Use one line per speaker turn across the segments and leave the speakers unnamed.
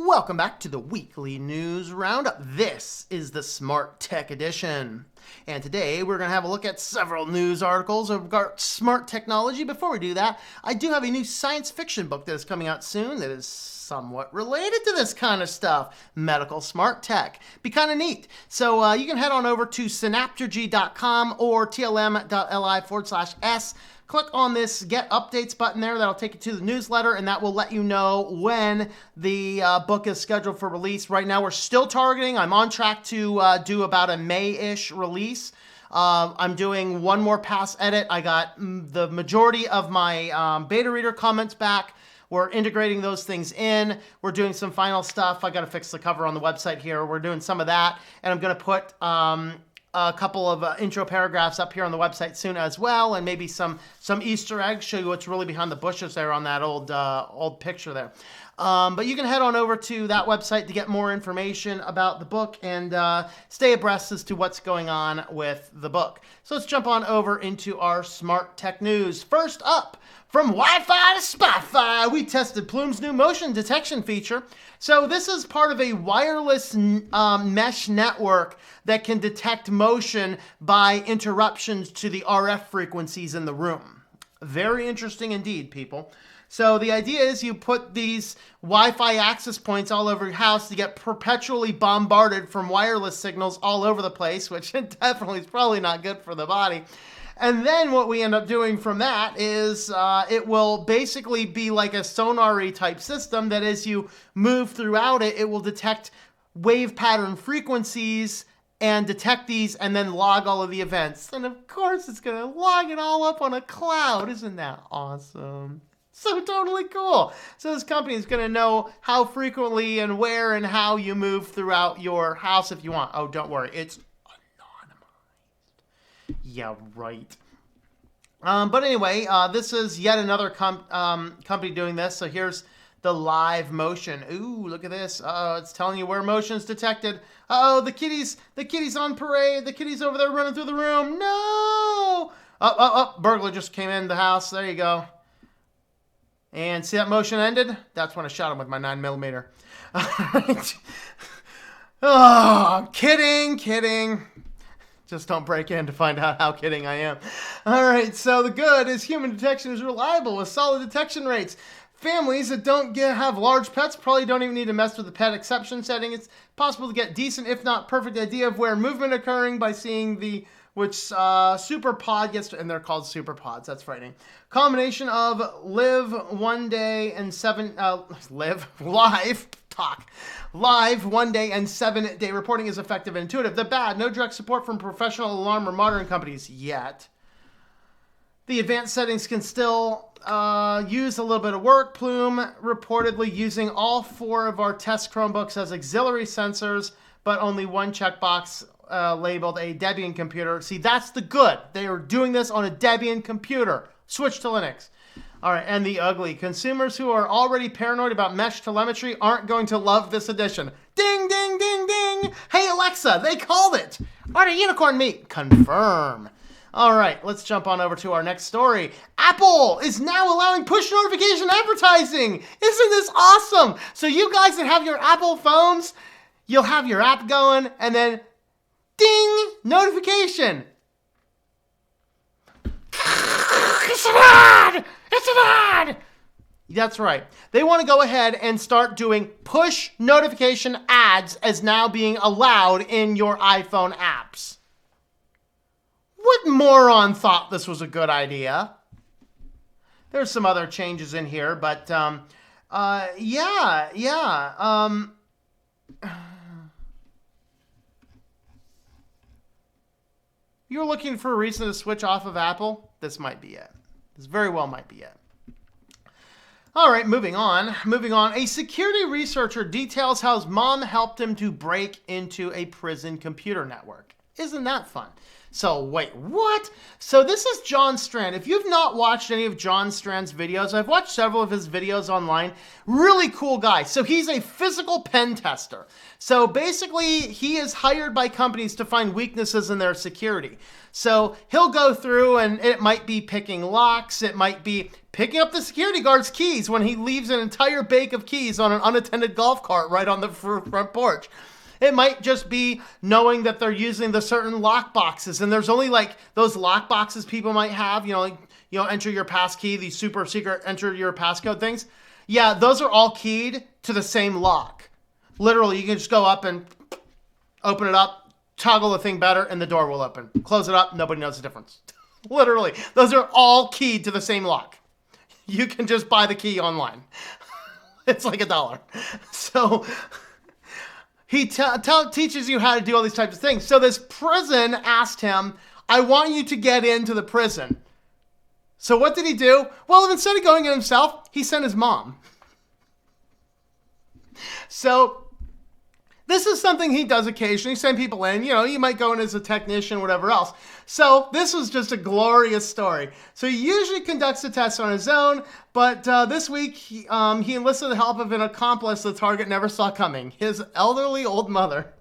Welcome back to the weekly news roundup. This is the Smart Tech Edition. And today we're going to have a look at several news articles about smart technology. Before we do that, I do have a new science fiction book that is coming out soon that is somewhat related to this kind of stuff. Medical smart tech. Be kind of neat. So you can head on over to synaptergy.com or tlm.li/s. Click on this Get Updates button there. That'll take you to the newsletter, and that will let you know when the book is scheduled for release. Right now, we're still targeting. I'm on track to do about a May-ish release. I'm doing one more pass edit. I got the majority of my beta reader comments back. We're integrating those things in. We're doing some final stuff. I got to fix the cover on the website here. We're doing some of that, and I'm going to put a couple of intro paragraphs up here on the website soon as well, and maybe some Easter eggs, show you what's really behind the bushes there on that old picture there. But you can head on over to that website to get more information about the book and stay abreast as to what's going on with the book. So let's jump on over into our smart tech news. First up, from Wi-Fi to Spotfire, we tested Plume's new motion detection feature. So this is part of a wireless mesh network that can detect motion by interruptions to the RF frequencies in the room. Very interesting indeed, people. So the idea is you put these Wi-Fi access points all over your house to get perpetually bombarded from wireless signals all over the place, which definitely is probably not good for the body. And then what we end up doing from that is it will basically be like a sonar-y type system that as you move throughout it, it will detect wave pattern frequencies and detect these and then log all of the events. And of course, it's going to log it all up on a cloud. Isn't that awesome? So totally cool. So this company is going to know how frequently and where and how you move throughout your house if you want. Oh, don't worry. It's yeah, right. But anyway, this is yet another company doing this. So here's the live motion. Ooh, look at this. It's telling you where motion's detected. Uh-oh, the kitty's on parade. The kitty's over there running through the room. No! Burglar just came in the house. There you go. And see that motion ended? That's when I shot him with my 9mm. Oh, kidding. Just don't break in to find out how kidding I am. All right, so the good is human detection is reliable with solid detection rates. Families that don't have large pets probably don't even need to mess with the pet exception setting. It's possible to get decent, if not perfect, idea of where movement occurring by seeing which super pod gets, and they're called super pods. That's frightening. Combination of live 1 day and 1 day and 7 day reporting is effective and intuitive. The bad, no direct support from professional alarm or monitoring companies yet. The advanced settings can still use a little bit of work. Plume reportedly using all 4 of our test Chromebooks as auxiliary sensors, but only one checkbox labeled a Debian computer. See, that's the good. They are doing this on a Debian computer. Switch to Linux. All right, and the ugly. Consumers who are already paranoid about mesh telemetry aren't going to love this edition. Ding, ding, ding, ding. Hey, Alexa, they called it. Order unicorn meat. Confirm. All right, let's jump on over to our next story. Apple is now allowing push notification advertising. Isn't this awesome? So you guys that have your Apple phones, you'll have your app going, and then ding, notification. It's an ad! It's an ad! That's right. They want to go ahead and start doing push notification ads as now being allowed in your iPhone apps. What moron thought this was a good idea? There's some other changes in here, but yeah. You're looking for a reason to switch off of Apple? This might be it. This very well might be it. All right, moving on. A security researcher details how his mom helped him to break into a prison computer network. Isn't that fun? So wait, what? So this is John Strand. If you've not watched any of John Strand's videos, I've watched several of his videos online. Really cool guy. So he's a physical pen tester. So basically, he is hired by companies to find weaknesses in their security. So he'll go through, and it might be picking locks, it might be picking up the security guard's keys when he leaves an entire bag of keys on an unattended golf cart right on the front porch. It might just be knowing that they're using the certain lock boxes, and there's only like those lock boxes people might have, enter your pass key, these super secret enter your passcode things. Yeah, those are all keyed to the same lock. Literally, you can just go up and open it up, toggle the thing better, and the door will open. Close it up, nobody knows the difference. Literally, those are all keyed to the same lock. You can just buy the key online. It's like $1. So he teaches you how to do all these types of things. So this prison asked him, I want you to get into the prison. So what did he do? Well, instead of going in himself, he sent his mom. So this is something he does occasionally, send people in. You might go in as a technician, whatever else. So this was just a glorious story. So he usually conducts the tests on his own, but this week he enlisted the help of an accomplice the target never saw coming, his elderly old mother.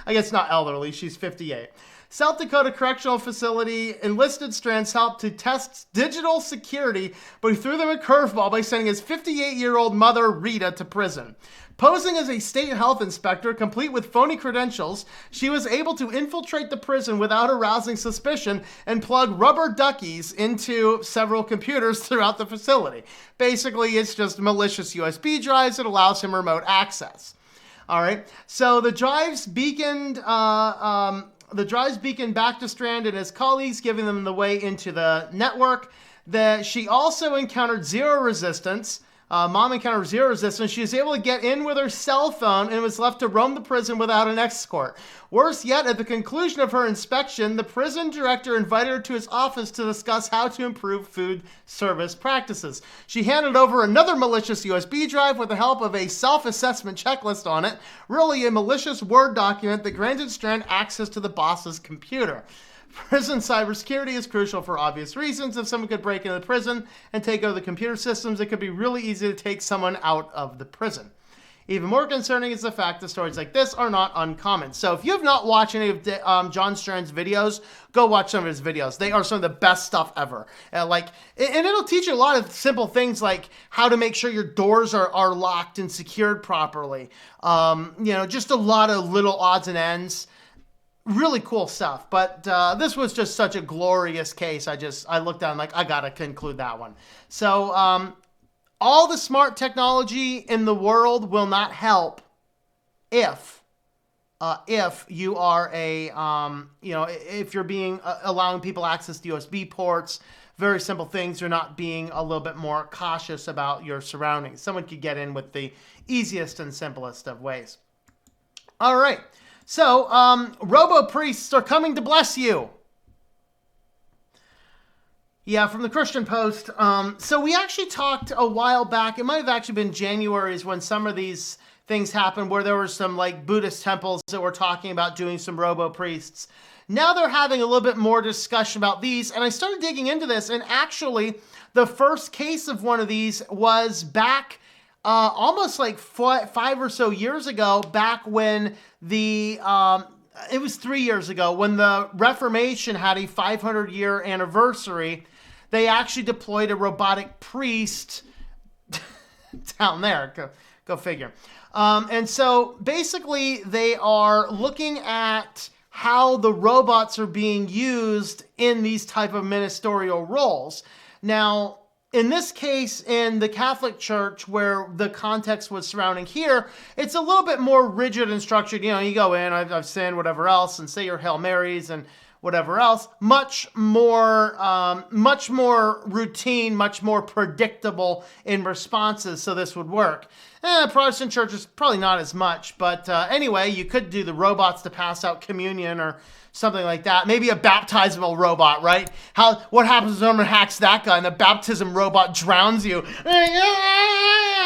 I guess not elderly, she's 58. South Dakota Correctional Facility enlisted Strand's help to test digital security, but he threw them a curveball by sending his 58-year-old mother, Rita, to prison. Posing as a state health inspector, complete with phony credentials, she was able to infiltrate the prison without arousing suspicion and plug rubber duckies into several computers throughout the facility. Basically, it's just malicious USB drives that allows him remote access. All right, so the drives beaconed back to Strand and his colleagues, giving them the way into the network. She also encountered zero resistance. Mom encountered zero resistance. She was able to get in with her cell phone and was left to roam the prison without an escort. Worse yet, at the conclusion of her inspection, the prison director invited her to his office to discuss how to improve food service practices. She handed over another malicious USB drive with the help of a self-assessment checklist on it, really a malicious Word document that granted Strand access to the boss's computer. Prison cybersecurity is crucial for obvious reasons. If someone could break into the prison and take over the computer systems, it could be really easy to take someone out of the prison. Even more concerning is the fact that stories like this are not uncommon. So if you have not watched any of John Strand's videos, go watch some of his videos. They are some of the best stuff ever. And it'll teach you a lot of simple things like how to make sure your doors are locked and secured properly. Just a lot of little odds and ends. Really cool stuff, but this was just such a glorious case. I looked down like, I gotta conclude that one. So all the smart technology in the world will not help if you are if you're allowing people access to USB ports, very simple things. You're not being a little bit more cautious about your surroundings. Someone could get in with the easiest and simplest of ways. All right. So, RoboPriests are coming to bless you. Yeah, from the Christian Post. So we actually talked a while back, it might have actually been January is when some of these things happened, where there were some like Buddhist temples that were talking about doing some RoboPriests. Now they're having a little bit more discussion about these, and I started digging into this, and actually the first case of one of these was back almost like 5 or so years ago, back when it was 3 years ago, when the Reformation had a 500-year anniversary. They actually deployed a robotic priest down there. Go figure. And so basically they are looking at how the robots are being used in these type of ministerial roles. Now, in this case, in the Catholic Church, where the context was surrounding here, it's a little bit more rigid and structured. You go in, I've sinned, whatever else, and say your Hail Marys and whatever else. Much more routine, much more predictable in responses, so this would work. Protestant churches, probably not as much, but anyway, you could do the robots to pass out communion or something like that. Maybe a baptismal robot, right? What happens when someone hacks that guy and the baptism robot drowns you?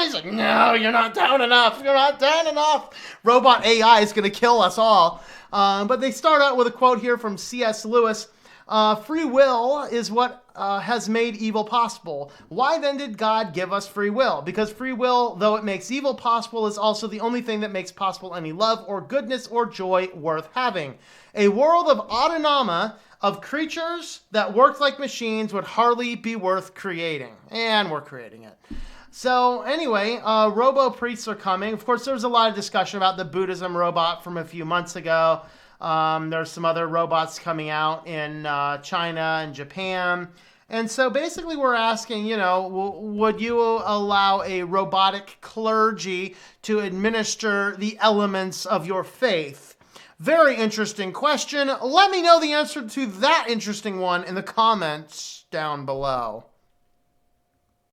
He's like, no, you're not down enough. You're not down enough. Robot AI is going to kill us all. But they start out with a quote here from C.S. Lewis. Free will is what has made evil possible. Why then did God give us free will? Because free will, though it makes evil possible, is also the only thing that makes possible any love or goodness or joy worth having. A world of autonoma, of creatures that worked like machines, would hardly be worth creating. And we're creating it. So anyway, RoboPriests are coming. Of course, there was a lot of discussion about the Buddhism robot from a few months ago. There's some other robots coming out in China and Japan. And so basically we're asking, would you allow a robotic clergy to administer the elements of your faith? Very interesting question. Let me know the answer to that interesting one in the comments down below.